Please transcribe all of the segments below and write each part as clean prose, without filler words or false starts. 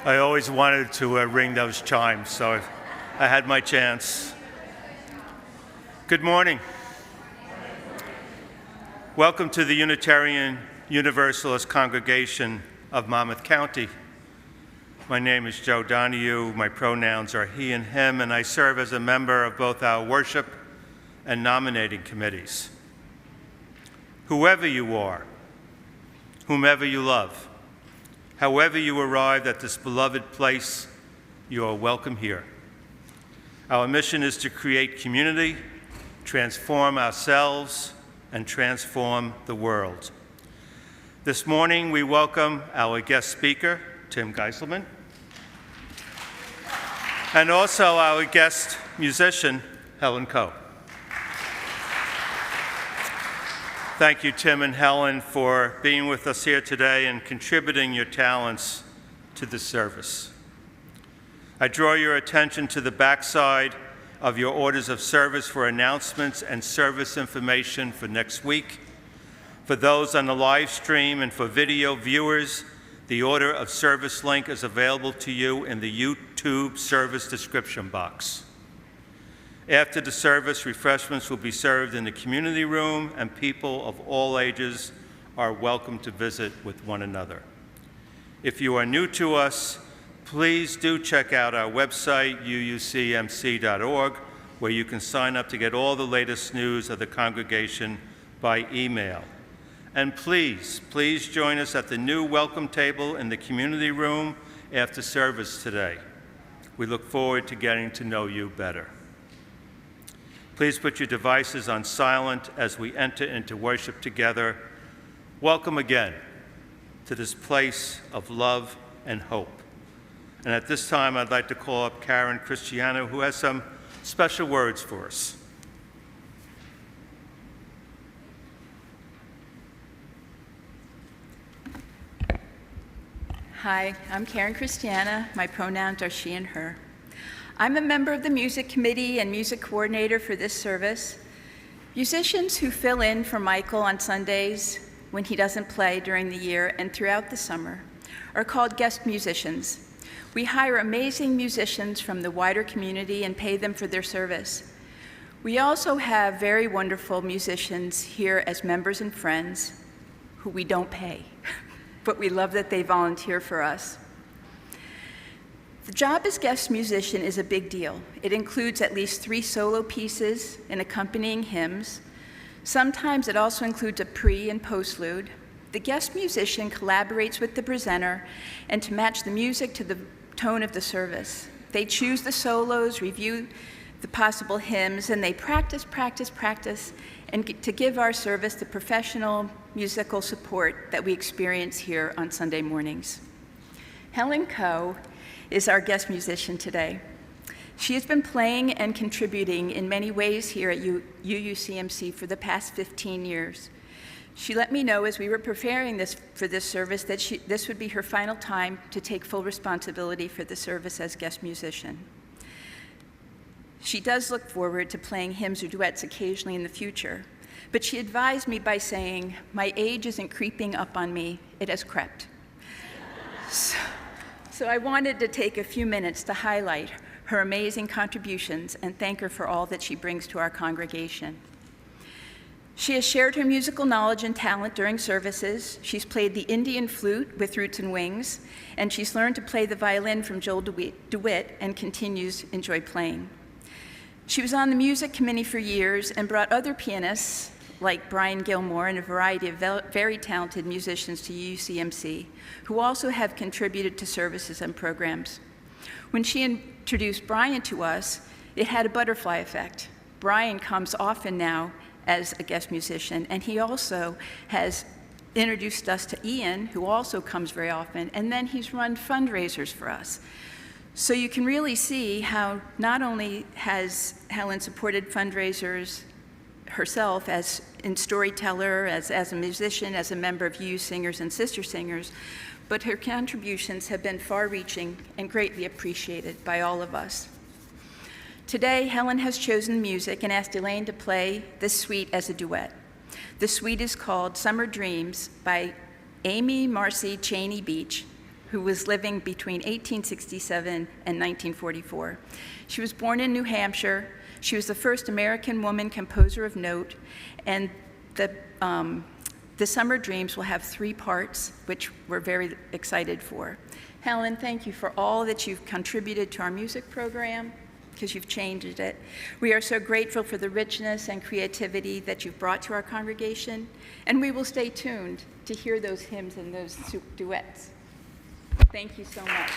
I always wanted to ring those chimes, so I had my chance. Good morning. Welcome to the Unitarian Universalist congregation of Monmouth County. My name is Joe Donahue. My pronouns are he and him, and I serve as a member of both our worship and nominating committees. Whoever you are, whomever you love, however you arrived at this beloved place, you are welcome here. Our mission is to create community, transform ourselves, and transform the world. This morning, we welcome our guest speaker, Tim Geiselman, and also our guest musician, Helen Coe. Thank you, Tim and Helen, for being with us here today and contributing your talents to this service. I draw your attention to the backside of your orders of service for announcements and service information for next week. For those on the live stream and for video viewers, the order of service link is available to you in the YouTube service description box. After the service, refreshments will be served in the community room, and people of all ages are welcome to visit with one another. If you are new to us, please do check out our website, UUCMC.org, where you can sign up to get all the latest news of the congregation by email. And please join us at the new welcome table in the community room after service today. We look forward to getting to know you better. Please put your devices on silent as we enter into worship together. Welcome again to this place of love and hope. And at this time, I'd like to call up Karen Cristiano, who has some special words for us. Hi, I'm Karen Cristiana. My pronouns are she and her. I'm a member of the music committee and music coordinator for this service. Musicians who fill in for Michael on Sundays when he doesn't play during the year and throughout the summer are called guest musicians. We hire amazing musicians from the wider community and pay them for their service. We also have very wonderful musicians here as members and friends who we don't pay, but we love that they volunteer for us. The job as guest musician is a big deal. It includes at least 3 solo pieces and accompanying hymns. Sometimes it also includes a pre- and postlude. The guest musician collaborates with the presenter and to match the music to the tone of the service. They choose the solos, review the possible hymns, and they practice, and to give our service the professional musical support that we experience here on Sunday mornings. Helen Coe is our guest musician today. She has been playing and contributing in many ways here at UUCMC for the past 15 years. She let me know as we were preparing for this service that this would be her final time to take full responsibility for the service as guest musician. She does look forward to playing hymns or duets occasionally in the future, but she advised me by saying, "My age isn't creeping up on me, it has crept." So I wanted to take a few minutes to highlight her amazing contributions and thank her for all that she brings to our congregation. She has shared her musical knowledge and talent during services. She's played the Indian flute with Roots and Wings, and she's learned to play the violin from Joel DeWitt and continues to enjoy playing. She was on the music committee for years and brought other pianists like Brian Gilmore and a variety of very talented musicians to UUCMC, who also have contributed to services and programs. When she introduced Brian to us, it had a butterfly effect. Brian comes often now as a guest musician, and he also has introduced us to Ian, who also comes very often, and then he's run fundraisers for us. So you can really see how not only has Helen supported fundraisers herself as in storyteller, as a musician, as a member of UU Singers and Sister Singers, but her contributions have been far-reaching and greatly appreciated by all of us. Today, Helen has chosen music and asked Elaine to play this suite as a duet. The suite is called Summer Dreams by Amy Marcy Cheney Beach, who was living between 1867 and 1944. She was born in New Hampshire. She was the first American woman composer of note, and the Summer Dreams will have 3 parts, which we're very excited for. Helen, thank you for all that you've contributed to our music program, because you've changed it. We are so grateful for the richness and creativity that you've brought to our congregation, and we will stay tuned to hear those hymns and those duets. Thank you so much.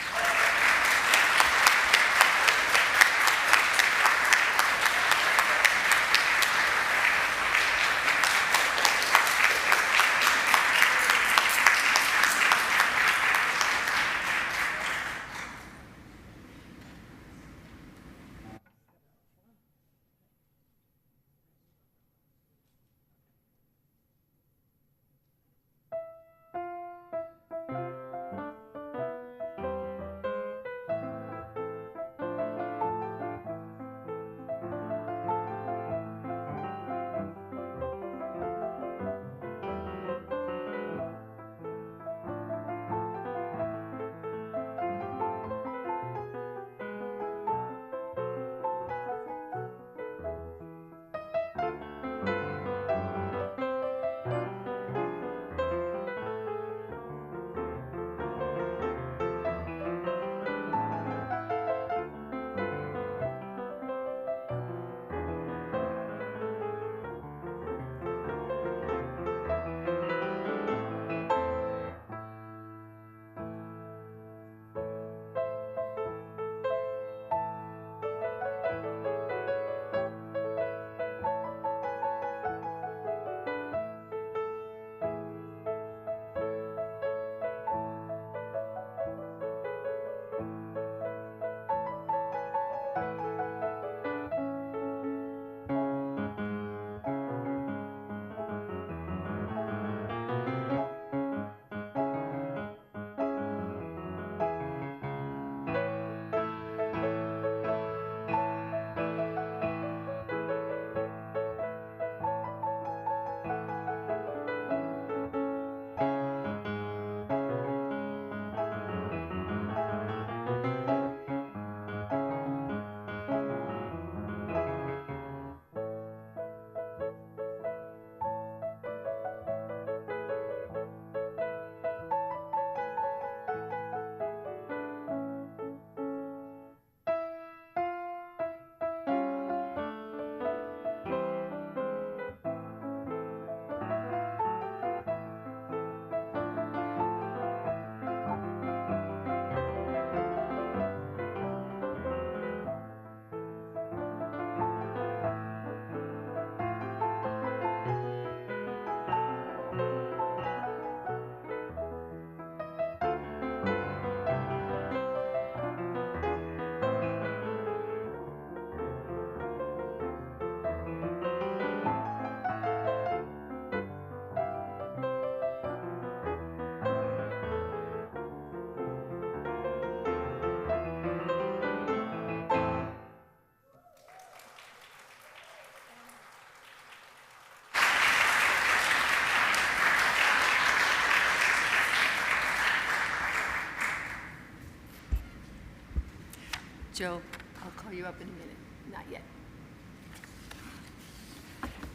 Joe, I'll call you up in a minute. Not yet.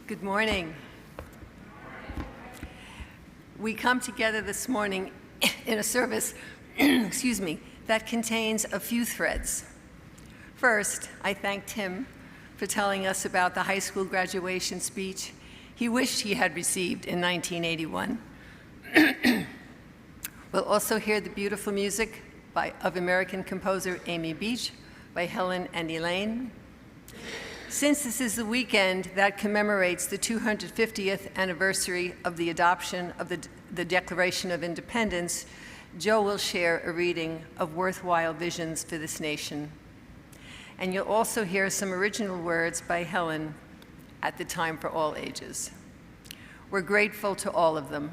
Good morning. We come together this morning in a service, excuse me, that contains a few threads. First, I thank Tim for telling us about the high school graduation speech he wished he had received in 1981. We'll also hear the beautiful music of American composer Amy Beach by Helen and Elaine. Since this is the weekend that commemorates the 250th anniversary of the adoption of the Declaration of Independence, Joe will share a reading of Worthwhile Visions for This Nation. And you'll also hear some original words by Helen at the Time for All Ages. We're grateful to all of them.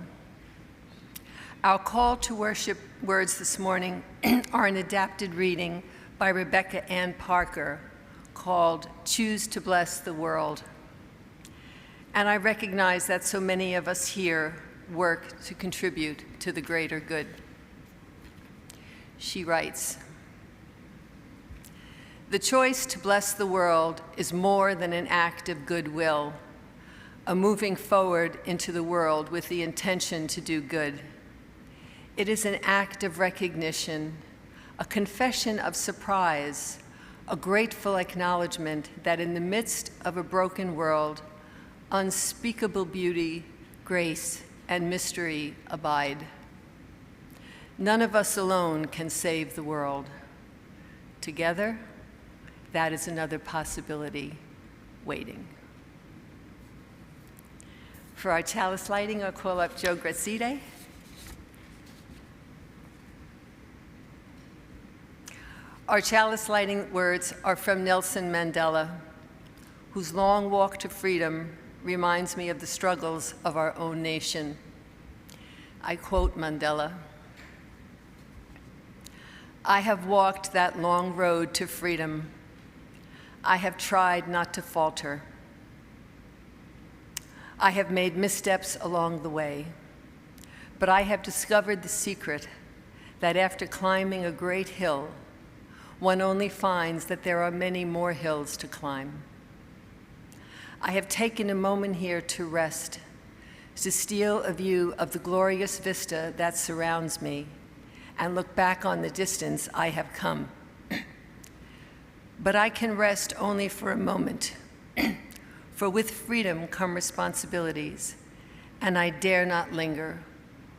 Our call to worship words this morning are an adapted reading by Rebecca Ann Parker called Choose to Bless the World. And I recognize that so many of us here work to contribute to the greater good. She writes, "The choice to bless the world is more than an act of goodwill, a moving forward into the world with the intention to do good. It is an act of recognition, a confession of surprise, a grateful acknowledgement that in the midst of a broken world, unspeakable beauty, grace, and mystery abide. None of us alone can save the world. Together, that is another possibility waiting." For our chalice lighting, I'll call up Joe Grazzide. Our chalice lighting words are from Nelson Mandela, whose long walk to freedom reminds me of the struggles of our own nation. I quote Mandela, "I have walked that long road to freedom. I have tried not to falter. I have made missteps along the way, but I have discovered the secret that after climbing a great hill, one only finds that there are many more hills to climb. I have taken a moment here to rest, to steal a view of the glorious vista that surrounds me and look back on the distance I have come. But I can rest only for a moment, for with freedom come responsibilities, and I dare not linger,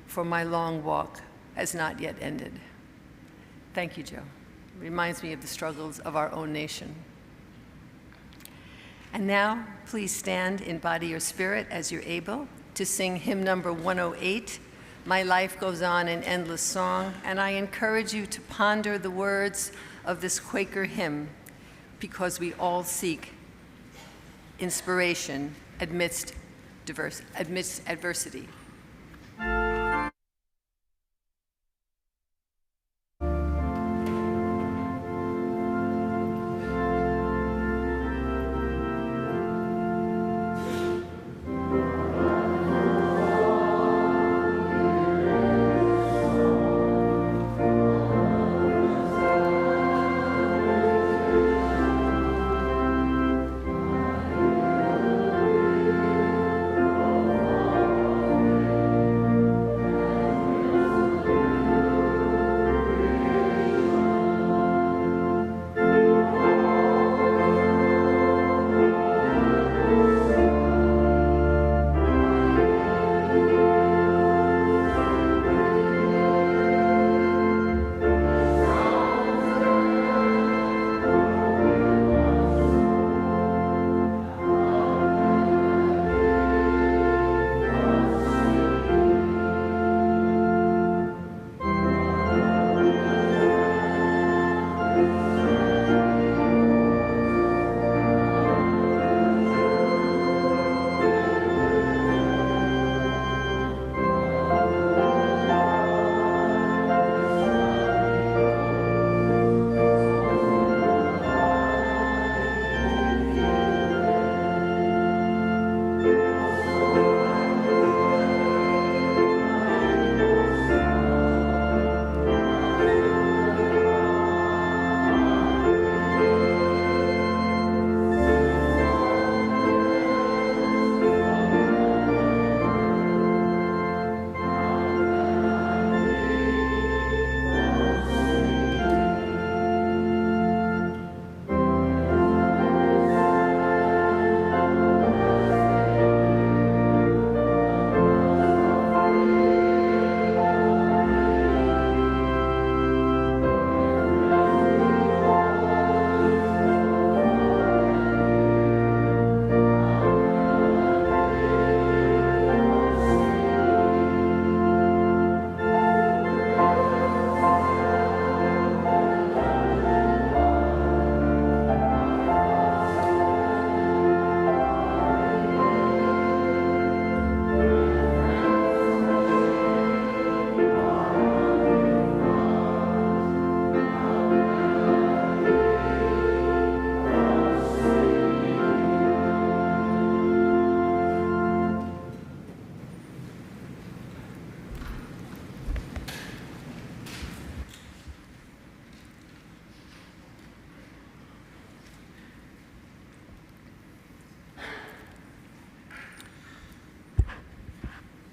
for my long walk has not yet ended." Thank you, Joe. Reminds me of the struggles of our own nation. And now, please stand in body or spirit as you're able to sing hymn number 108, "My Life Goes On in Endless Song," and I encourage you to ponder the words of this Quaker hymn, because we all seek inspiration amidst adversity.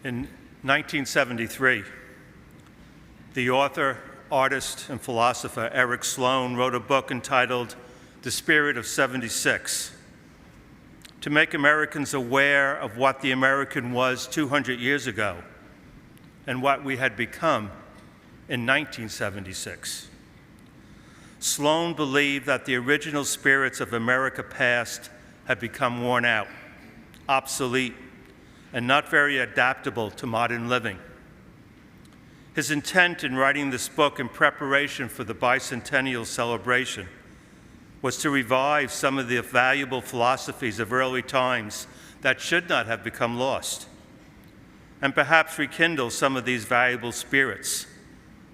In 1973, the author, artist, and philosopher Eric Sloane wrote a book entitled The Spirit of '76, to make Americans aware of what the American was 200 years ago and what we had become in 1976. Sloane believed that the original spirits of America past had become worn out, obsolete, and not very adaptable to modern living. His intent in writing this book in preparation for the bicentennial celebration was to revive some of the valuable philosophies of early times that should not have become lost, and perhaps rekindle some of these valuable spirits,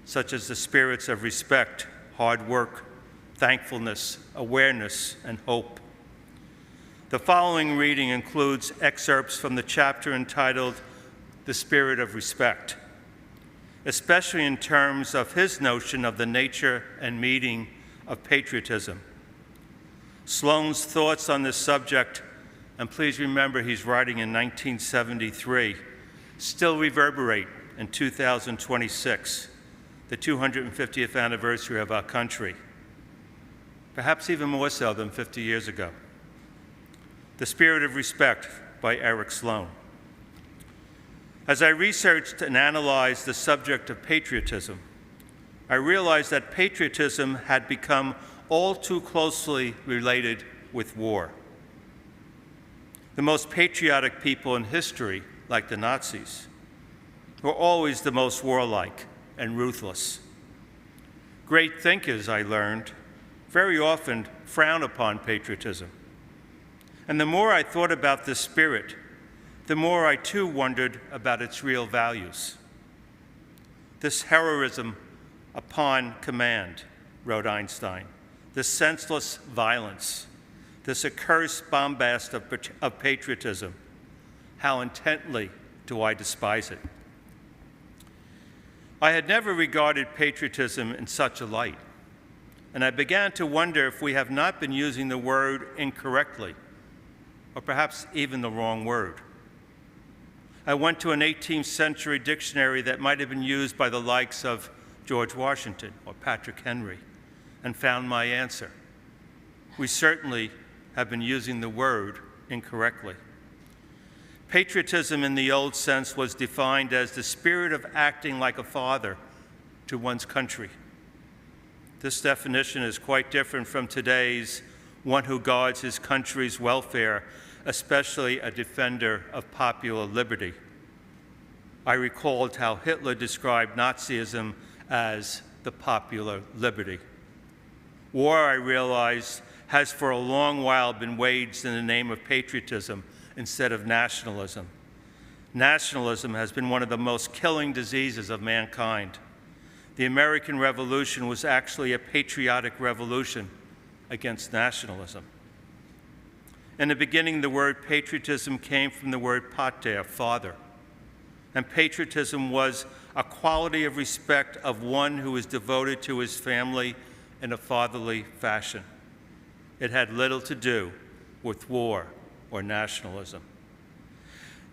such as the spirits of respect, hard work, thankfulness, awareness, and hope. The following reading includes excerpts from the chapter entitled The Spirit of Respect, especially in terms of his notion of the nature and meaning of patriotism. Sloane's thoughts on this subject, and please remember he's writing in 1973, still reverberate in 2026, the 250th anniversary of our country, perhaps even more so than 50 years ago. The Spirit of Respect by Eric Sloane. As I researched and analyzed the subject of patriotism, I realized that patriotism had become all too closely related with war. The most patriotic people in history, like the Nazis, were always the most warlike and ruthless. Great thinkers, I learned, very often frown upon patriotism. And the more I thought about this spirit, the more I too wondered about its real values. This heroism upon command, wrote Einstein, this senseless violence, this accursed bombast of patriotism, how intently do I despise it? I had never regarded patriotism in such a light, and I began to wonder if we have not been using the word incorrectly, or perhaps even the wrong word. I went to an 18th century dictionary that might have been used by the likes of George Washington or Patrick Henry, and found my answer. We certainly have been using the word incorrectly. Patriotism in the old sense was defined as the spirit of acting like a father to one's country. This definition is quite different from today's one who guards his country's welfare, especially a defender of popular liberty. I recalled how Hitler described Nazism as the popular liberty. War, I realized, has for a long while been waged in the name of patriotism instead of nationalism. Nationalism has been one of the most killing diseases of mankind. The American Revolution was actually a patriotic revolution against nationalism. In the beginning, the word patriotism came from the word pater, father. And patriotism was a quality of respect of one who is devoted to his family in a fatherly fashion. It had little to do with war or nationalism.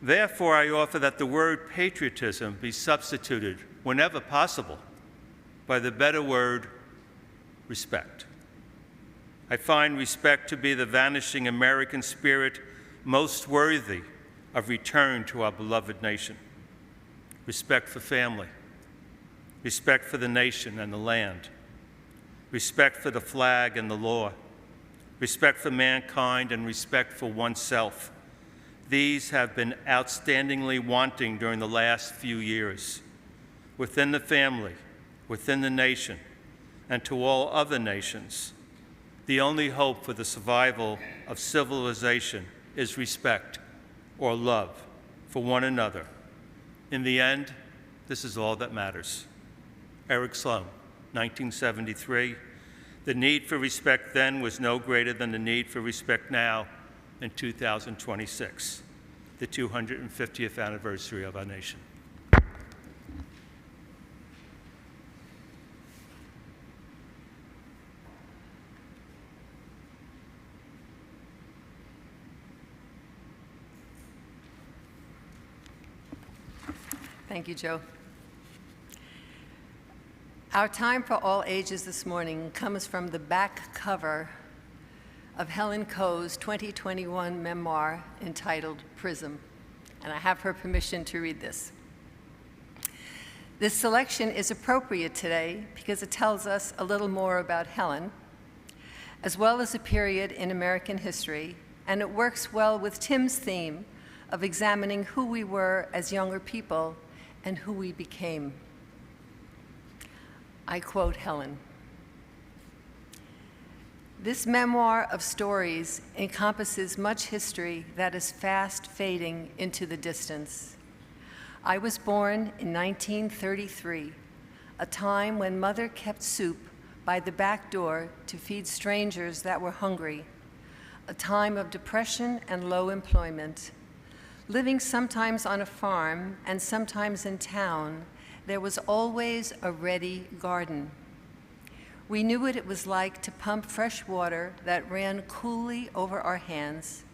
Therefore, I offer that the word patriotism be substituted, whenever possible, by the better word respect. I find respect to be the vanishing American spirit most worthy of return to our beloved nation. Respect for family, respect for the nation and the land, respect for the flag and the law, respect for mankind, and respect for oneself. These have been outstandingly wanting during the last few years. Within the family, within the nation, and to all other nations, the only hope for the survival of civilization is respect or love for one another. In the end, this is all that matters. Eric Sloane, 1973. The need for respect then was no greater than the need for respect now in 2026, the 250th anniversary of our nation. Thank you, Joe. Our time for all ages this morning comes from the back cover of Helen Coe's 2021 memoir entitled Prism, and I have her permission to read this. This selection is appropriate today because it tells us a little more about Helen, as well as a period in American history, and it works well with Tim's theme of examining who we were as younger people and who we became. I quote Helen. This memoir of stories encompasses much history that is fast fading into the distance. I was born in 1933, a time when Mother kept soup by the back door to feed strangers that were hungry, a time of depression and low employment. Living sometimes on a farm and sometimes in town, there was always a ready garden. We knew what it was like to pump fresh water that ran coolly over our hands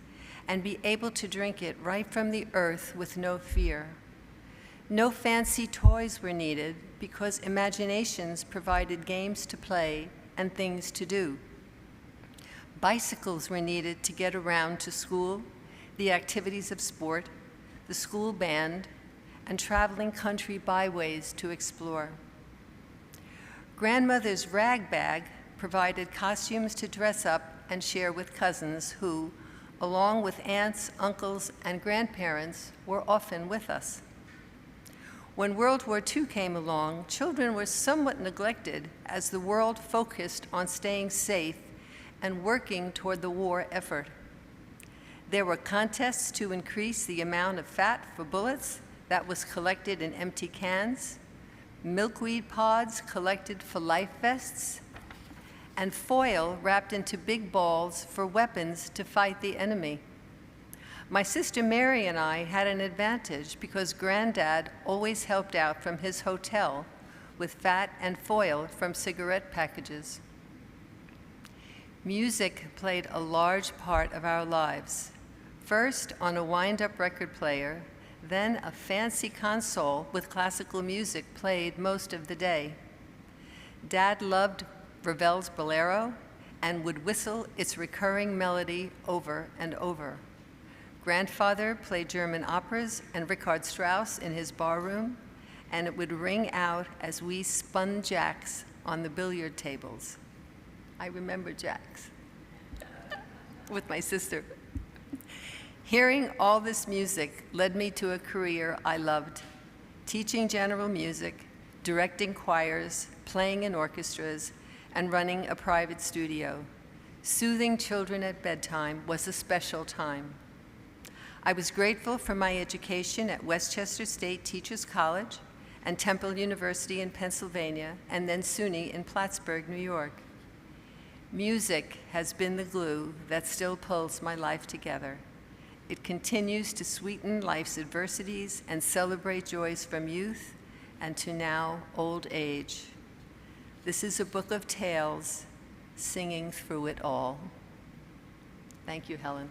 and be able to drink it right from the earth with no fear. No fancy toys were needed because imaginations provided games to play and things to do. Bicycles were needed to get around to school, the activities of sport, the school band, and traveling country byways to explore. Grandmother's rag bag provided costumes to dress up and share with cousins who, along with aunts, uncles, and grandparents, were often with us. When World War II came along, children were somewhat neglected as the world focused on staying safe and working toward the war effort. There were contests to increase the amount of fat for bullets that was collected in empty cans, milkweed pods collected for life vests, and foil wrapped into big balls for weapons to fight the enemy. My sister Mary and I had an advantage because Granddad always helped out from his hotel with fat and foil from cigarette packages. Music played a large part of our lives, first on a wind-up record player, then a fancy console with classical music played most of the day. Dad loved Ravel's Bolero and would whistle its recurring melody over and over. Grandfather played German operas and Richard Strauss in his barroom, and it would ring out as we spun jacks on the billiard tables. I remember jacks with my sister. Hearing all this music led me to a career I loved, teaching general music, directing choirs, playing in orchestras, and running a private studio. Soothing children at bedtime was a special time. I was grateful for my education at Westchester State Teachers College and Temple University in Pennsylvania, and then SUNY in Plattsburgh, New York. Music has been the glue that still pulls my life together. It continues to sweeten life's adversities and celebrate joys from youth and to now old age. This is a book of tales, singing through it all. Thank you, Helen.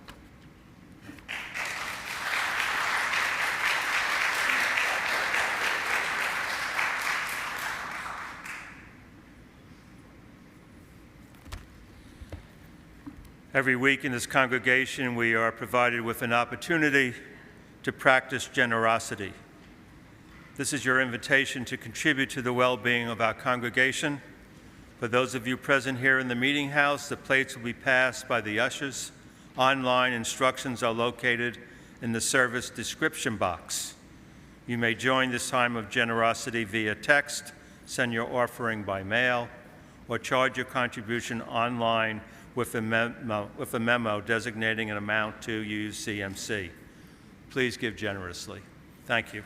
Every week in this congregation, we are provided with an opportunity to practice generosity. This is your invitation to contribute to the well-being of our congregation. For those of you present here in the meeting house, the plates will be passed by the ushers. Online instructions are located in the service description box. You may join this time of generosity via text, send your offering by mail, or charge your contribution online with a memo designating an amount to UUCMC. Please give generously. Thank you.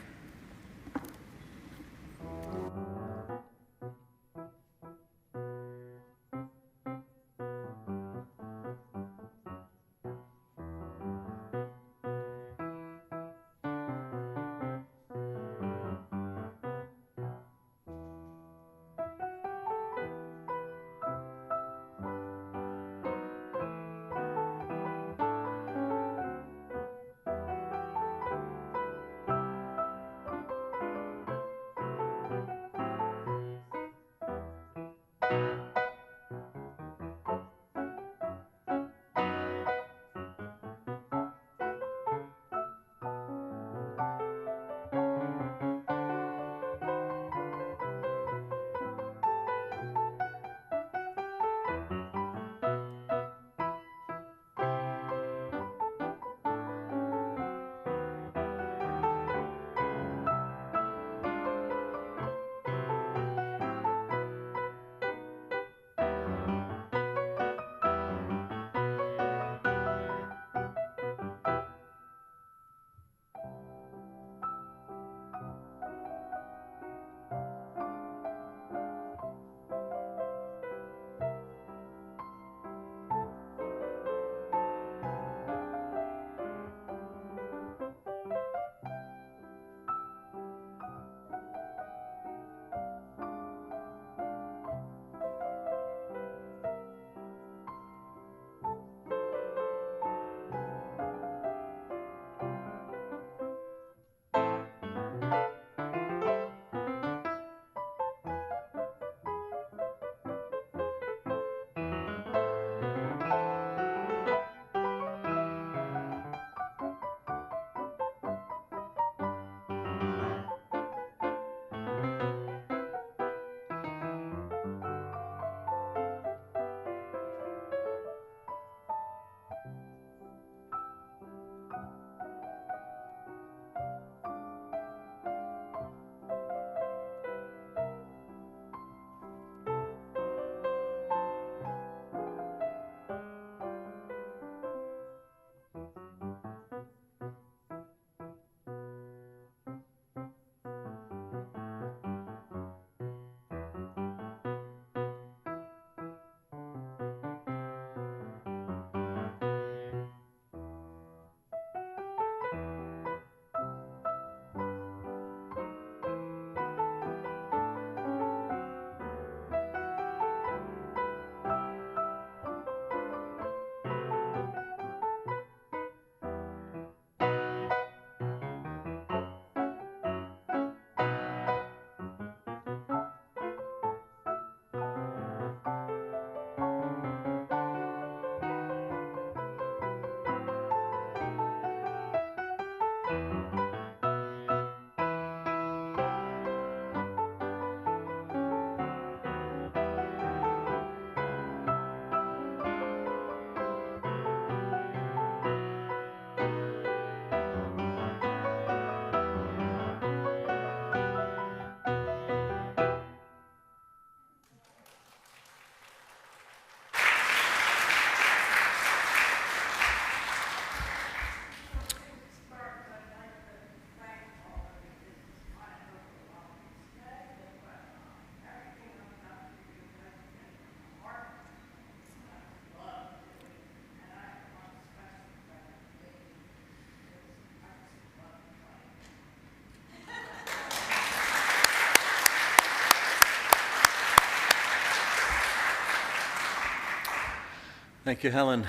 Thank you, Helen.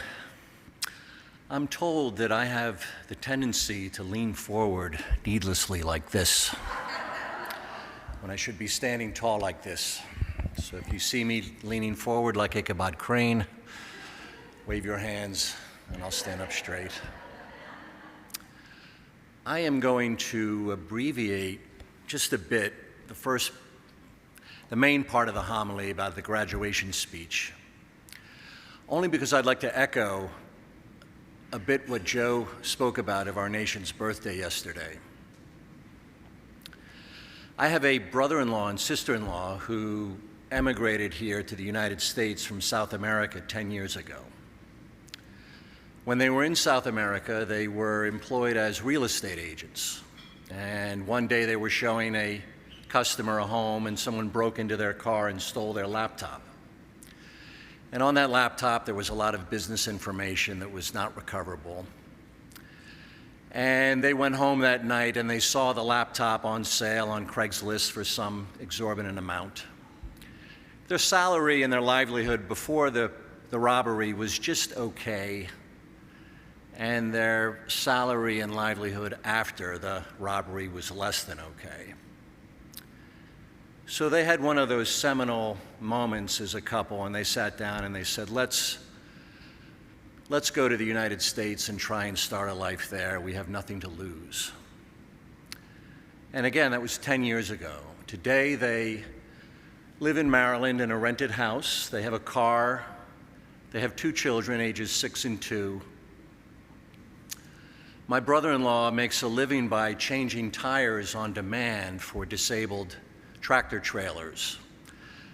I'm told that I have the tendency to lean forward needlessly like this, when I should be standing tall like this. So if you see me leaning forward like Ichabod Crane, wave your hands and I'll stand up straight. I am going to abbreviate just a bit the main part of the homily about the graduation speech, only because I'd like to echo a bit what Joe spoke about of our nation's birthday yesterday. I have a brother-in-law and sister-in-law who emigrated here to the United States from South America 10 years ago. When they were in South America, they were employed as real estate agents. And one day they were showing a customer a home and someone broke into their car and stole their laptop. And on that laptop, there was a lot of business information that was not recoverable. And they went home that night and they saw the laptop on sale on Craigslist for some exorbitant amount. Their salary and their livelihood before the robbery was just okay, and their salary and livelihood after the robbery was less than okay. So they had one of those seminal moments as a couple, and they sat down and they said, let's go to the United States and try and start a life there. We have nothing to lose. And again, that was 10 years ago. Today they live in Maryland in a rented house. They have a car. They have 2 children, ages 6 and 2. My brother-in-law makes a living by changing tires on demand for disabled tractor trailers.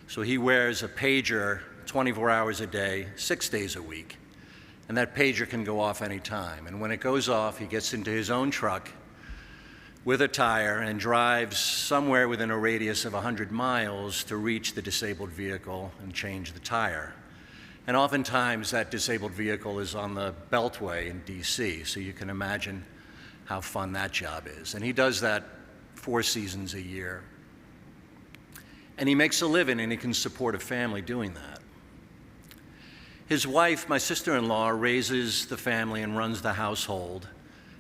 So he wears a pager 24 hours a day, 6 days a week, and that pager can go off any time. And when it goes off, he gets into his own truck with a tire and drives somewhere within a radius of 100 miles to reach the disabled vehicle and change the tire. And oftentimes that disabled vehicle is on the Beltway in DC, so you can imagine how fun that job is. And he does that 4 seasons a year. And he makes a living and he can support a family doing that. His wife, my sister-in-law, raises the family and runs the household.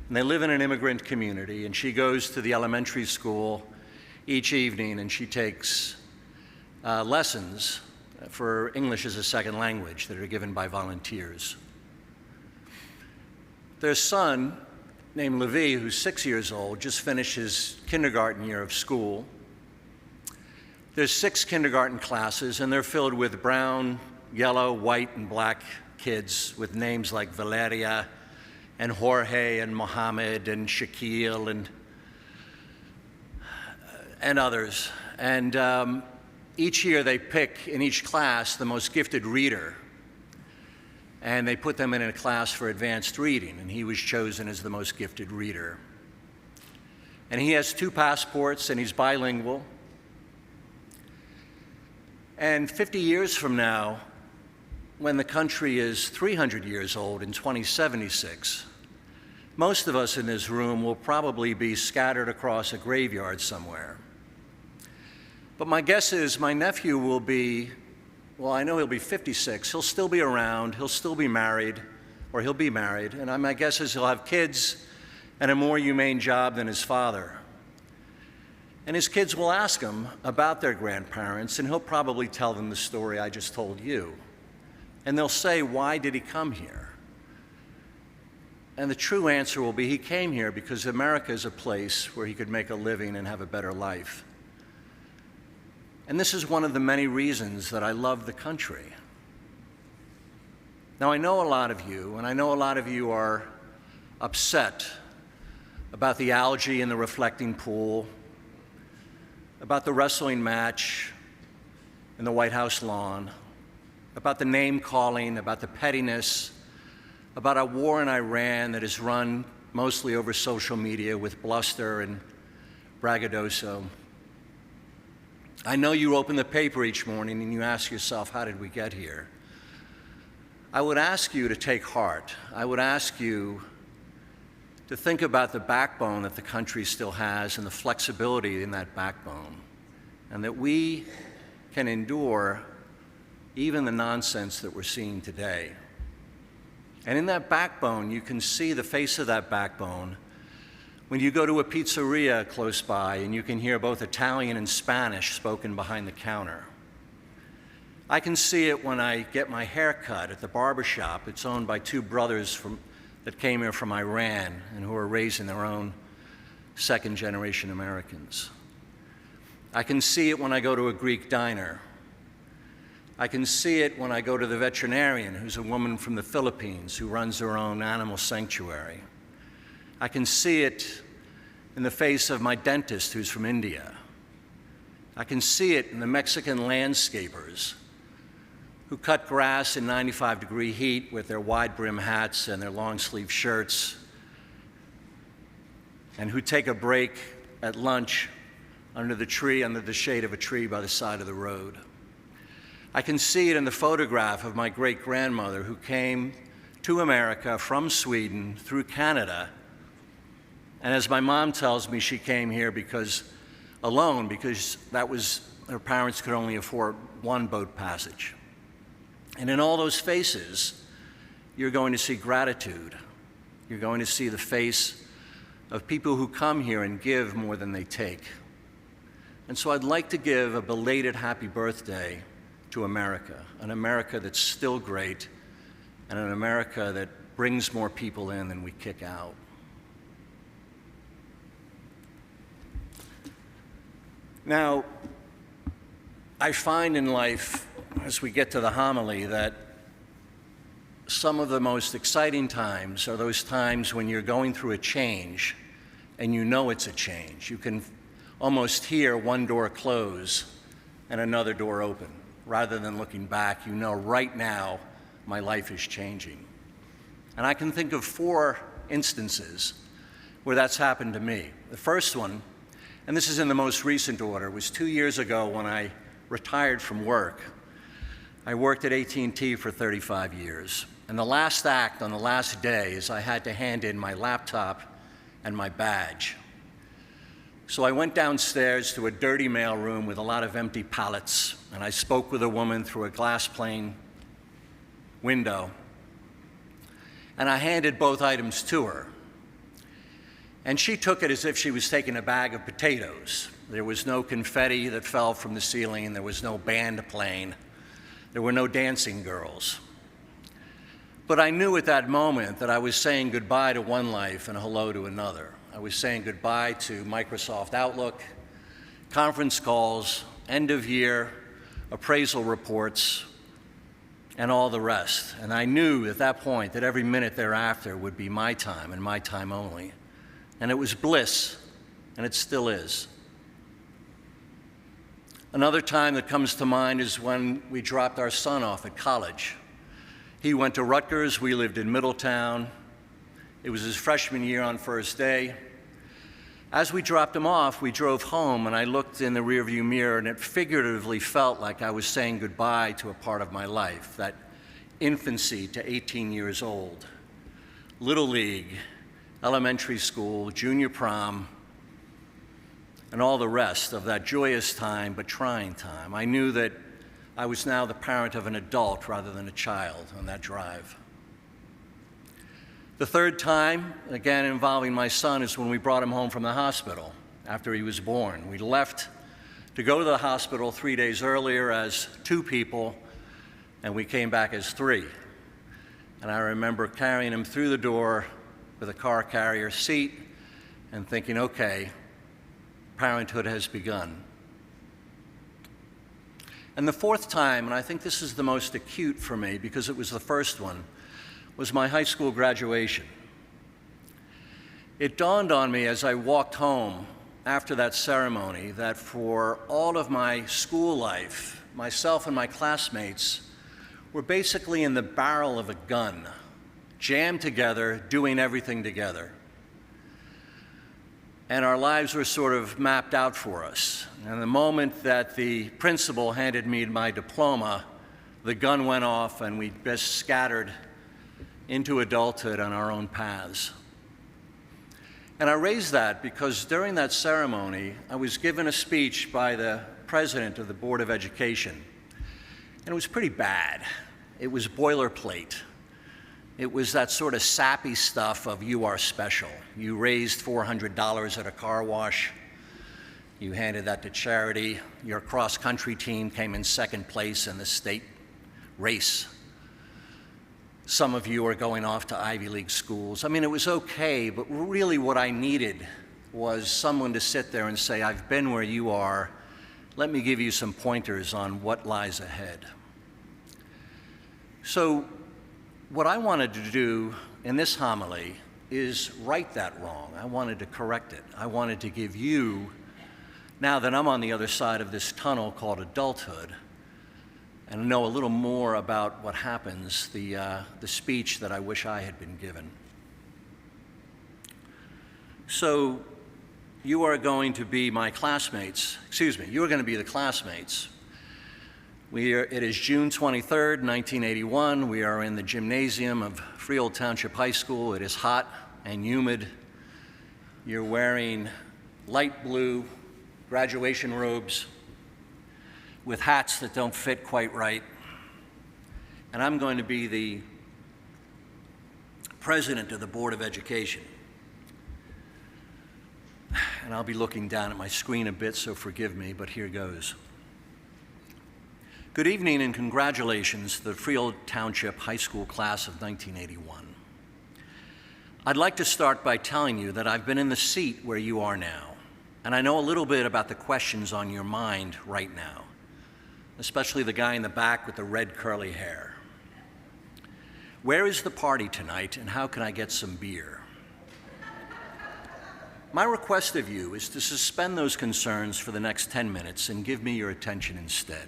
And they live in an immigrant community, and she goes to the elementary school each evening and she takes lessons for English as a second language that are given by volunteers. Their son, named Levi, who's 6 years old, just finished his kindergarten year of school. There's 6 kindergarten classes, and they're filled with brown, yellow, white, and black kids with names like Valeria and Jorge and Mohammed and Shaquille and others. And each year they pick in each class the most gifted reader, and they put them in a class for advanced reading, and he was chosen as the most gifted reader. And he has 2 passports, and he's bilingual. And 50 years from now, when the country is 300 years old in 2076, most of us in this room will probably be scattered across a graveyard somewhere. But my guess is my nephew will be, well, I know he'll be 56. He'll still be around. He'll still be married, or he'll be married. And my guess is he'll have kids and a more humane job than his father. And his kids will ask him about their grandparents, and he'll probably tell them the story I just told you. And they'll say, why did he come here? And the true answer will be, he came here because America is a place where he could make a living and have a better life. And this is one of the many reasons that I love the country. Now, I know a lot of you, and I know a lot of you are upset about the algae in the reflecting pool, about the wrestling match in the White House lawn, about the name-calling, about the pettiness, about a war in Iran that is run mostly over social media with bluster and braggadocio. I know you open the paper each morning and you ask yourself, how did we get here? I would ask you to take heart. I would ask you to think about the backbone that the country still has and the flexibility in that backbone, and that we can endure even the nonsense that we're seeing today. And in that backbone, you can see the face of that backbone when you go to a pizzeria close by and you can hear both Italian and Spanish spoken behind the counter. I can see it when I get my hair cut at the barber shop. It's owned by two brothers that came here from Iran and who are raising their own second-generation Americans. I can see it when I go to a Greek diner. I can see it when I go to the veterinarian, who's a woman from the Philippines who runs her own animal sanctuary. I can see it in the face of my dentist, who's from India. I can see it in the Mexican landscapers who cut grass in 95-degree heat with their wide-brim hats and their long-sleeve shirts, and who take a break at lunch under the shade of a tree by the side of the road. I can see it in the photograph of my great-grandmother who came to America from Sweden through Canada. And as my mom tells me, she came here because that was, her parents could only afford one boat passage. And in all those faces, you're going to see gratitude. You're going to see the face of people who come here and give more than they take. And so I'd like to give a belated happy birthday to America, an America that's still great, and an America that brings more people in than we kick out. Now, I find in life, as we get to the homily, that some of the most exciting times are those times when you're going through a change and you know it's a change. You can almost hear one door close and another door open. Rather than looking back, you know right now my life is changing. And I can think of 4 instances where that's happened to me. The first one, and this is in the most recent order, was 2 years ago when I retired from work. I worked at AT&T for 35 years. And the last act on the last day is I had to hand in my laptop and my badge. So I went downstairs to a dirty mail room with a lot of empty pallets, and I spoke with a woman through a glass-pane window. And I handed both items to her. And she took it as if she was taking a bag of potatoes. There was no confetti that fell from the ceiling. There was no band playing. There were no dancing girls. But I knew at that moment that I was saying goodbye to one life and hello to another. I was saying goodbye to Microsoft Outlook, conference calls, end of year, appraisal reports, and all the rest. And I knew at that point that every minute thereafter would be my time and my time only. And it was bliss, and it still is. Another time that comes to mind is when we dropped our son off at college. He went to Rutgers, we lived in Middletown. It was his freshman year on first day. As we dropped him off, we drove home, and I looked in the rearview mirror, and it figuratively felt like I was saying goodbye to a part of my life, that infancy to 18 years old, Little League, elementary school, junior prom, and all the rest of that joyous time but trying time. I knew that I was now the parent of an adult rather than a child on that drive. The third time, again involving my son, is when we brought him home from the hospital after he was born. We left to go to the hospital 3 days earlier as 2 people, and we came back as 3. And I remember carrying him through the door with a car carrier seat and thinking, okay, parenthood has begun. And the fourth time, and I think this is the most acute for me because it was the first one, was my high school graduation. It dawned on me as I walked home after that ceremony that for all of my school life, myself and my classmates were basically in the barrel of a gun, jammed together, doing everything together. And our lives were sort of mapped out for us. And the moment that the principal handed me my diploma, the gun went off and we just scattered into adulthood on our own paths. And I raise that because during that ceremony, I was given a speech by the president of the Board of Education. And it was pretty bad. It was boilerplate. It was that sort of sappy stuff of you are special. You raised $400 at a car wash. You handed that to charity. Your cross-country team came in second place in the state race. Some of you are going off to Ivy League schools. I mean, it was okay, but really what I needed was someone to sit there and say, I've been where you are. Let me give you some pointers on what lies ahead. So what I wanted to do in this homily is right that wrong. I wanted to correct it. I wanted to give you, now that I'm on the other side of this tunnel called adulthood, and know a little more about what happens, the speech that I wish I had been given. So you are going to be my classmates, you are going to be the classmates. It is June 23rd, 1981. We are in the gymnasium of Freehold Township High School. It is hot and humid. You're wearing light blue graduation robes with hats that don't fit quite right. And I'm going to be the president of the Board of Education. And I'll be looking down at my screen a bit, so forgive me, but here goes. Good evening and congratulations to the Freehold Township High School class of 1981. I'd like to start by telling you that I've been in the seat where you are now, and I know a little bit about the questions on your mind right now, especially the guy in the back with the red curly hair. Where is the party tonight, and how can I get some beer? My request of you is to suspend those concerns for the next 10 minutes and give me your attention instead.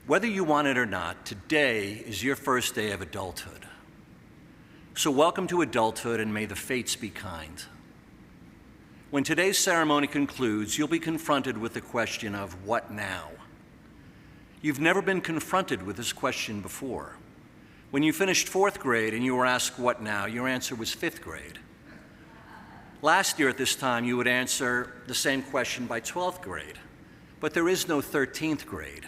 Whether you want it or not, today is your first day of adulthood. So welcome to adulthood, and may the fates be kind. When today's ceremony concludes, you'll be confronted with the question of what now? You've never been confronted with this question before. When you finished 4th grade and you were asked what now, your answer was 5th grade. Last year at this time, you would answer the same question by 12th grade, but there is no 13th grade.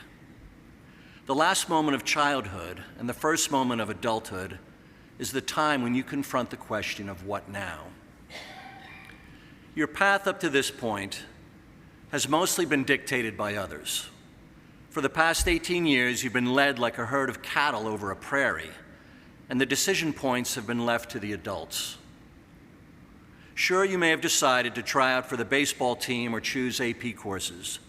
The last moment of childhood and the first moment of adulthood is the time when you confront the question of what now. Your path up to this point has mostly been dictated by others. For the past 18 years, you've been led like a herd of cattle over a prairie, and the decision points have been left to the adults. Sure, you may have decided to try out for the baseball team or choose AP courses,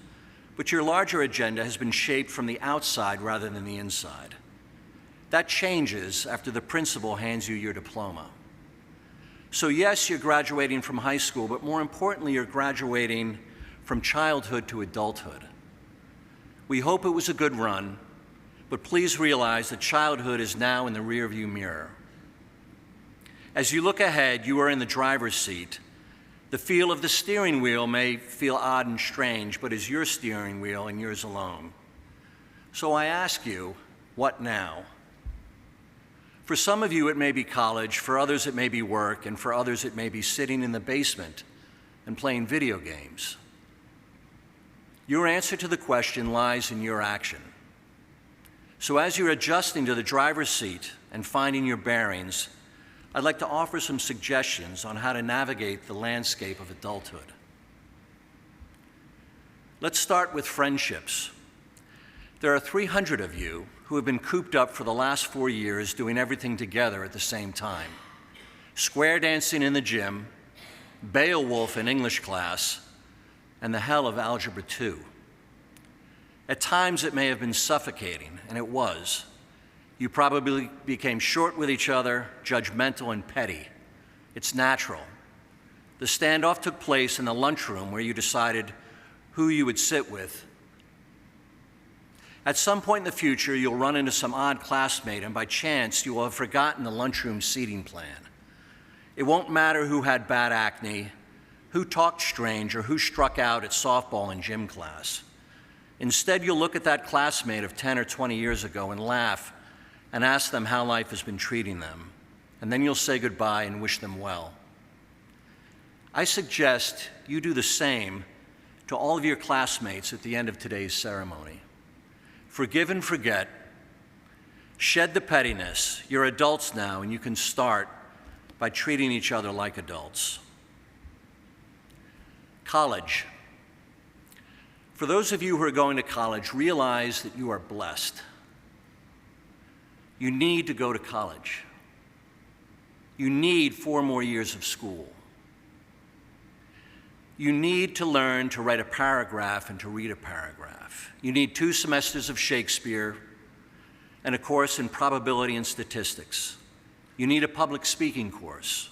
but your larger agenda has been shaped from the outside rather than the inside. That changes after the principal hands you your diploma. So yes, you're graduating from high school, but more importantly, you're graduating from childhood to adulthood. We hope it was a good run, but please realize that childhood is now in the rearview mirror. As you look ahead, you are in the driver's seat. The feel of the steering wheel may feel odd and strange, but is your steering wheel and yours alone. So I ask you, what now? For some of you, it may be college, for others it may be work, and for others it may be sitting in the basement and playing video games. Your answer to the question lies in your action. So as you're adjusting to the driver's seat and finding your bearings, I'd like to offer some suggestions on how to navigate the landscape of adulthood. Let's start with friendships. There are 300 of you who have been cooped up for the last 4 years doing everything together at the same time. Square dancing in the gym, Beowulf in English class, and the hell of Algebra 2. At times it may have been suffocating, and it was. You probably became short with each other, judgmental and petty. It's natural. The standoff took place in the lunchroom where you decided who you would sit with. At some point in the future, you'll run into some odd classmate, and by chance, you will have forgotten the lunchroom seating plan. It won't matter who had bad acne, who talked strange, or who struck out at softball in gym class. Instead, you'll look at that classmate of 10 or 20 years ago and laugh and ask them how life has been treating them, and then you'll say goodbye and wish them well. I suggest you do the same to all of your classmates at the end of today's ceremony. Forgive and forget. Shed the pettiness. You're adults now, and you can start by treating each other like adults. College. For those of you who are going to college, realize that you are blessed. You need to go to college. You need 4 more years of school. You need to learn to write a paragraph and to read a paragraph. You need 2 semesters of Shakespeare and a course in probability and statistics. You need a public speaking course.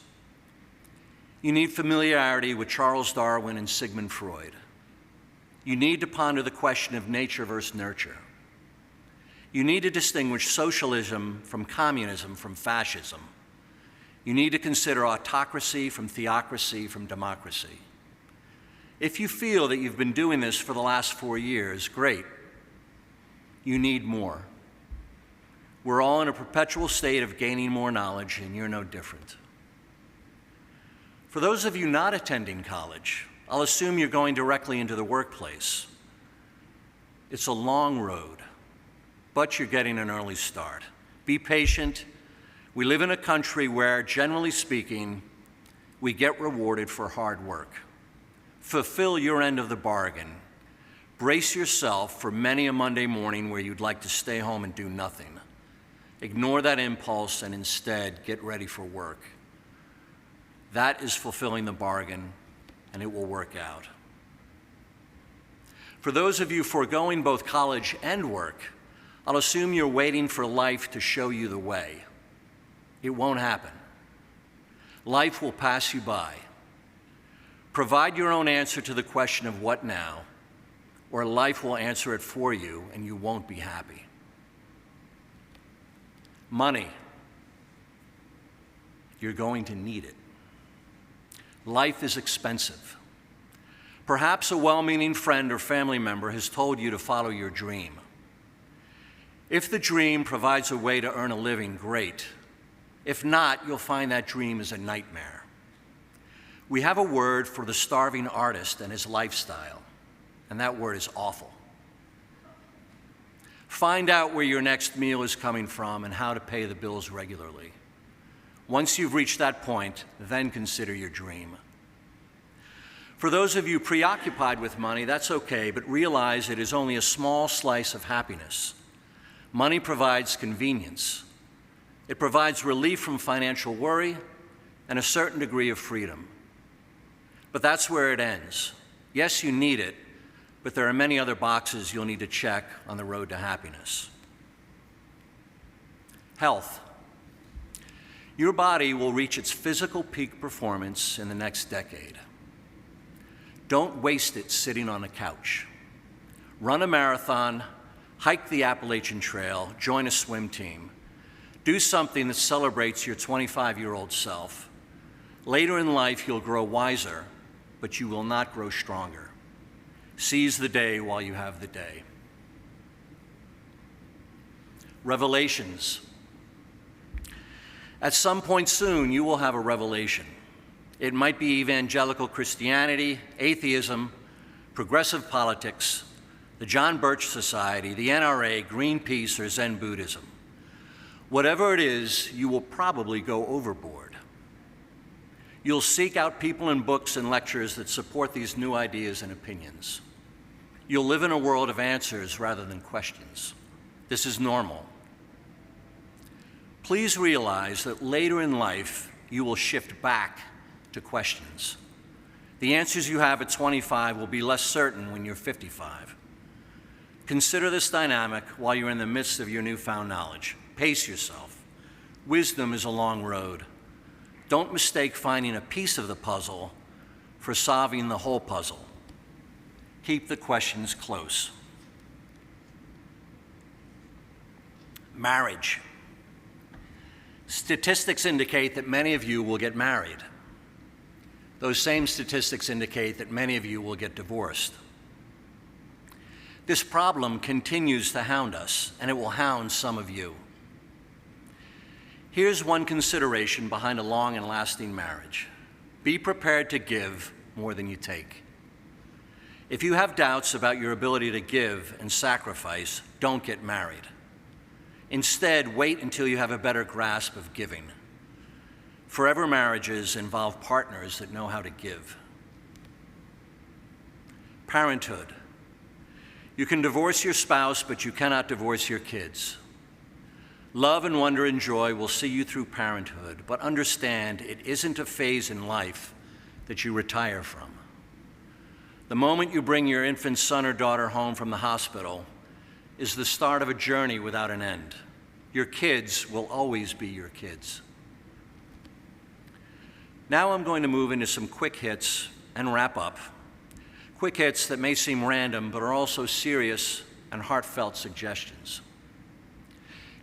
You need familiarity with Charles Darwin and Sigmund Freud. You need to ponder the question of nature versus nurture. You need to distinguish socialism from communism from fascism. You need to consider autocracy from theocracy from democracy. If you feel that you've been doing this for the last 4 years, great. You need more. We're all in a perpetual state of gaining more knowledge, and you're no different. For those of you not attending college, I'll assume you're going directly into the workplace. It's a long road, but you're getting an early start. Be patient. We live in a country where, generally speaking, we get rewarded for hard work. Fulfill your end of the bargain. Brace yourself for many a Monday morning where you'd like to stay home and do nothing. Ignore that impulse and instead get ready for work. That is fulfilling the bargain, and it will work out. For those of you foregoing both college and work, I'll assume you're waiting for life to show you the way. It won't happen. Life will pass you by. Provide your own answer to the question of what now, or life will answer it for you and you won't be happy. Money. You're going to need it. Life is expensive. Perhaps a well-meaning friend or family member has told you to follow your dream. If the dream provides a way to earn a living, great. If not, you'll find that dream is a nightmare. We have a word for the starving artist and his lifestyle, and that word is awful. Find out where your next meal is coming from and how to pay the bills regularly. Once you've reached that point, then consider your dream. For those of you preoccupied with money, that's okay, but realize it is only a small slice of happiness. Money provides convenience. It provides relief from financial worry and a certain degree of freedom. But that's where it ends. Yes, you need it, but there are many other boxes you'll need to check on the road to happiness. Health. Your body will reach its physical peak performance in the next decade. Don't waste it sitting on a couch. Run a marathon, hike the Appalachian Trail, join a swim team. Do something that celebrates your 25-year-old self. Later in life, you'll grow wiser, but you will not grow stronger. Seize the day while you have the day. Revelations. At some point soon, you will have a revelation. It might be evangelical Christianity, atheism, progressive politics, the John Birch Society, the NRA, Greenpeace, or Zen Buddhism. Whatever it is, you will probably go overboard. You'll seek out people in books and lectures that support these new ideas and opinions. You'll live in a world of answers rather than questions. This is normal. Please realize that later in life, you will shift back to questions. The answers you have at 25 will be less certain when you're 55. Consider this dynamic while you're in the midst of your newfound knowledge. Pace yourself. Wisdom is a long road. Don't mistake finding a piece of the puzzle for solving the whole puzzle. Keep the questions close. Marriage. Statistics indicate that many of you will get married. Those same statistics indicate that many of you will get divorced. This problem continues to hound us, and it will hound some of you. Here's one consideration behind a long and lasting marriage. Be prepared to give more than you take. If you have doubts about your ability to give and sacrifice, don't get married. Instead, wait until you have a better grasp of giving. Forever marriages involve partners that know how to give. Parenthood. You can divorce your spouse, but you cannot divorce your kids. Love and wonder and joy will see you through parenthood, but understand it isn't a phase in life that you retire from. The moment you bring your infant son or daughter home from the hospital is the start of a journey without an end. Your kids will always be your kids. Now I'm going to move into some quick hits and wrap up. Quick hits that may seem random, but are also serious and heartfelt suggestions.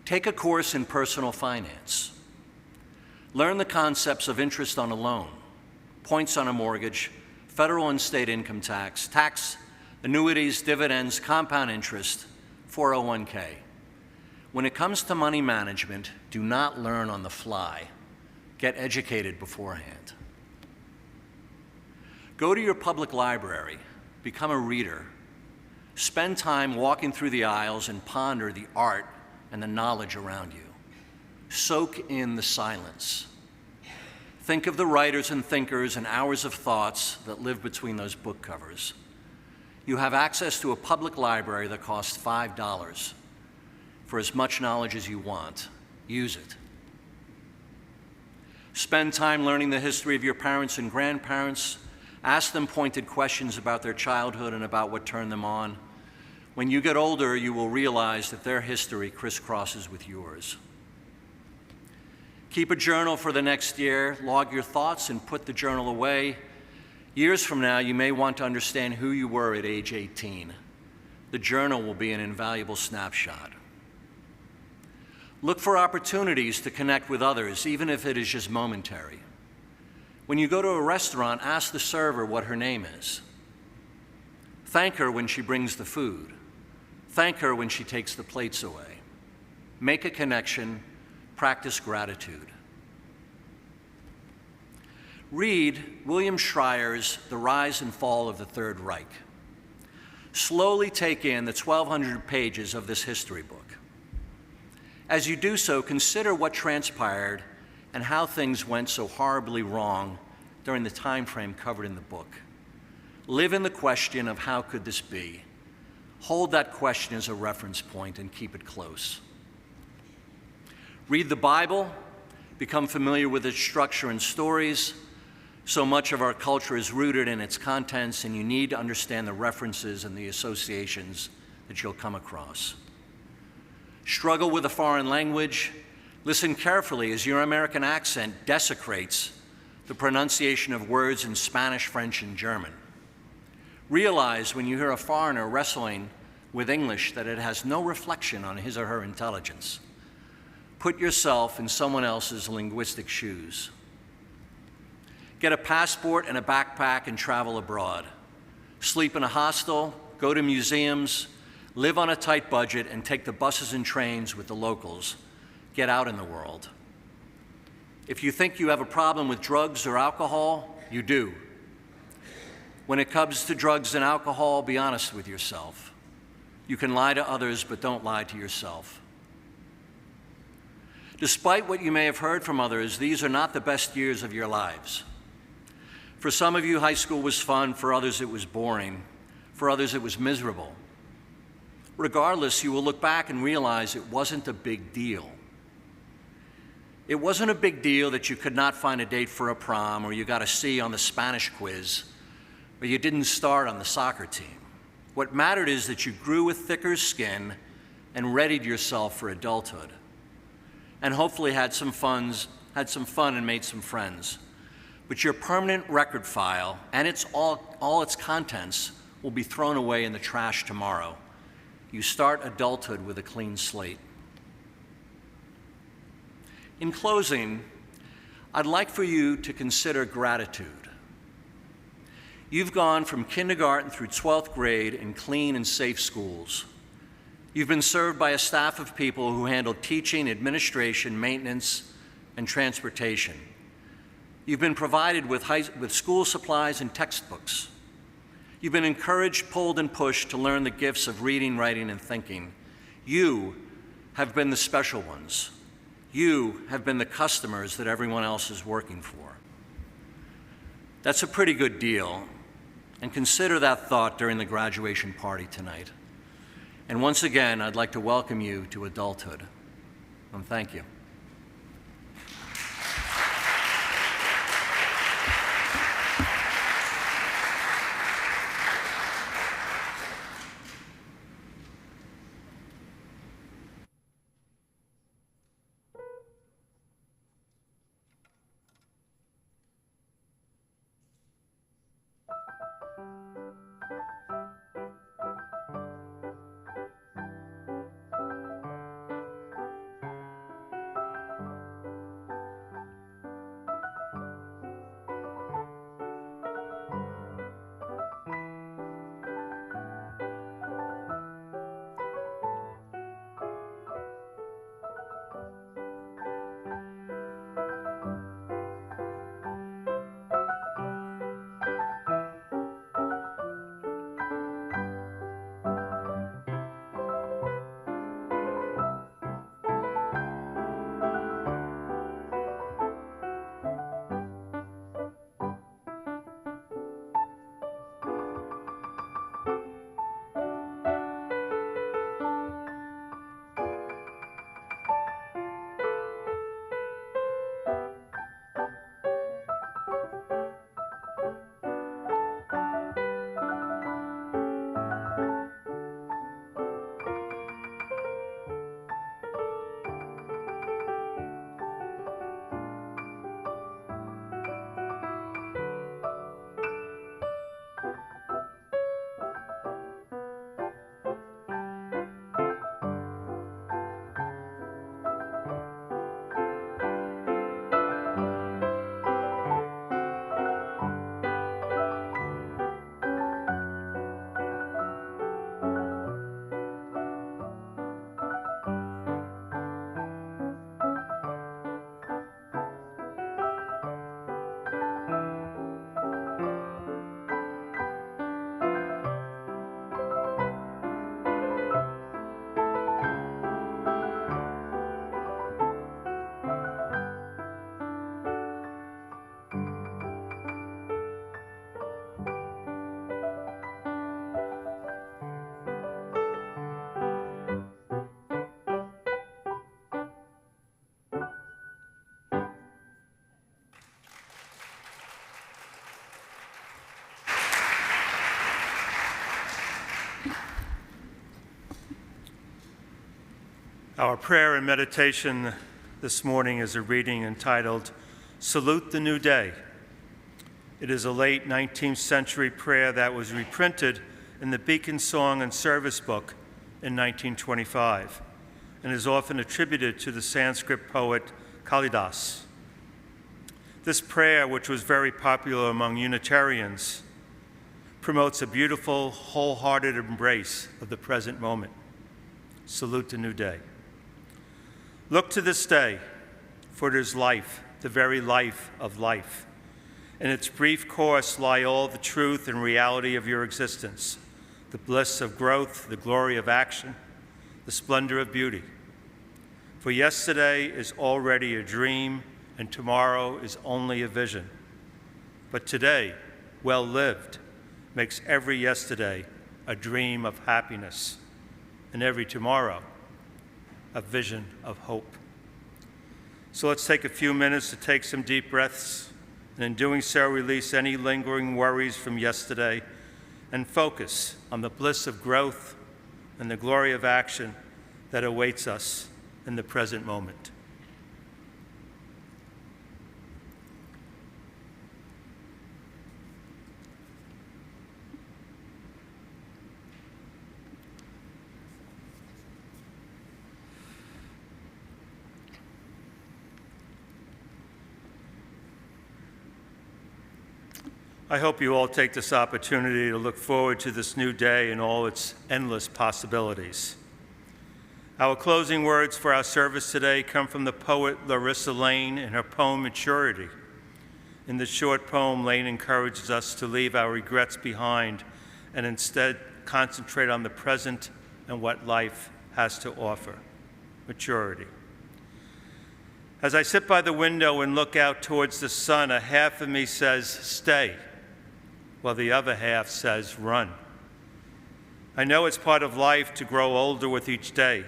Take a course in personal finance. Learn the concepts of interest on a loan, points on a mortgage, federal and state income tax, annuities, dividends, compound interest, 401k. When it comes to money management, do not learn on the fly. Get educated beforehand. Go to your public library, become a reader. Spend time walking through the aisles and ponder the art and the knowledge around you. Soak in the silence. Think of the writers and thinkers and hours of thoughts that live between those book covers. You have access to a public library that costs $5 for as much knowledge as you want. Use it. Spend time learning the history of your parents and grandparents. Ask them pointed questions about their childhood and about what turned them on. When you get older, you will realize that their history crisscrosses with yours. Keep a journal for the next year. Log your thoughts and put the journal away. Years from now, you may want to understand who you were at age 18. The journal will be an invaluable snapshot. Look for opportunities to connect with others, even if it is just momentary. When you go to a restaurant, ask the server what her name is. Thank her when she brings the food. Thank her when she takes the plates away. Make a connection, practice gratitude. Read William Schreier's The Rise and Fall of the Third Reich. Slowly take in the 1,200 pages of this history book. As you do so, consider what transpired and how things went so horribly wrong during the time frame covered in the book. Live in the question of how could this be? Hold that question as a reference point and keep it close. Read the Bible, become familiar with its structure and stories. So much of our culture is rooted in its contents, and you need to understand the references and the associations that you'll come across. Struggle with a foreign language. Listen carefully as your American accent desecrates the pronunciation of words in Spanish, French, and German. Realize when you hear a foreigner wrestling with English that it has no reflection on his or her intelligence. Put yourself in someone else's linguistic shoes. Get a passport and a backpack and travel abroad. Sleep in a hostel, go to museums, live on a tight budget, and take the buses and trains with the locals. Get out in the world. If you think you have a problem with drugs or alcohol, you do. When it comes to drugs and alcohol, be honest with yourself. You can lie to others, but don't lie to yourself. Despite what you may have heard from others, these are not the best years of your lives. For some of you, high school was fun. For others, it was boring. For others, it was miserable. Regardless, you will look back and realize it wasn't a big deal. It wasn't a big deal that you could not find a date for a prom, or you got a C on the Spanish quiz, or you didn't start on the soccer team. What mattered is that you grew with thicker skin and readied yourself for adulthood, and hopefully had some fun and made some friends. But your permanent record file and all its contents will be thrown away in the trash tomorrow. You start adulthood with a clean slate. In closing, I'd like for you to consider gratitude. You've gone from kindergarten through 12th grade in clean and safe schools. You've been served by a staff of people who handle teaching, administration, maintenance, and transportation. You've been provided with school supplies and textbooks. You've been encouraged, pulled, and pushed to learn the gifts of reading, writing, and thinking. You have been the special ones. You have been the customers that everyone else is working for. That's a pretty good deal, and consider that thought during the graduation party tonight. And once again, I'd like to welcome you to adulthood, and thank you. Our prayer and meditation this morning is a reading entitled, Salute the New Day. It is a late 19th century prayer that was reprinted in the Beacon Song and Service Book in 1925 and is often attributed to the Sanskrit poet Kalidas. This prayer, which was very popular among Unitarians, promotes a beautiful, wholehearted embrace of the present moment. Salute the new day. Look to this day, for it is life, the very life of life. In its brief course lie all the truth and reality of your existence, the bliss of growth, the glory of action, the splendor of beauty. For yesterday is already a dream, and tomorrow is only a vision. But today, well lived, makes every yesterday a dream of happiness, and every tomorrow a vision of hope. So let's take a few minutes to take some deep breaths, and in doing so, release any lingering worries from yesterday and focus on the bliss of growth and the glory of action that awaits us in the present moment. I hope you all take this opportunity to look forward to this new day and all its endless possibilities. Our closing words for our service today come from the poet Larissa Lane in her poem Maturity. In this short poem, Lane encourages us to leave our regrets behind and instead concentrate on the present and what life has to offer. maturity. As I sit by the window and look out towards the sun, a half of me says, stay, while the other half says, run. I know it's part of life to grow older with each day,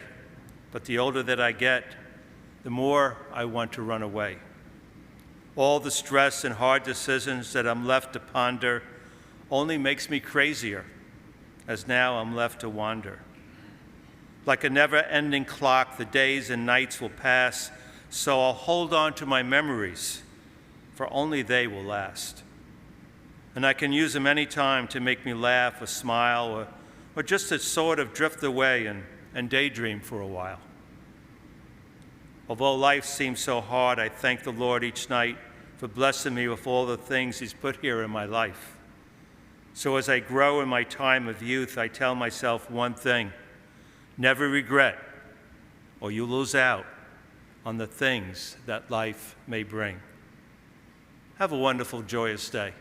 but the older that I get, the more I want to run away. All the stress and hard decisions that I'm left to ponder only makes me crazier, as now I'm left to wander. Like a never-ending clock, the days and nights will pass, so I'll hold on to my memories, for only they will last. And I can use them any time to make me laugh or smile or just to sort of drift away and daydream for a while. Although life seems so hard, I thank the Lord each night for blessing me with all the things He's put here in my life. So as I grow in my time of youth, I tell myself one thing: never regret, or you lose out on the things that life may bring. Have a wonderful, joyous day.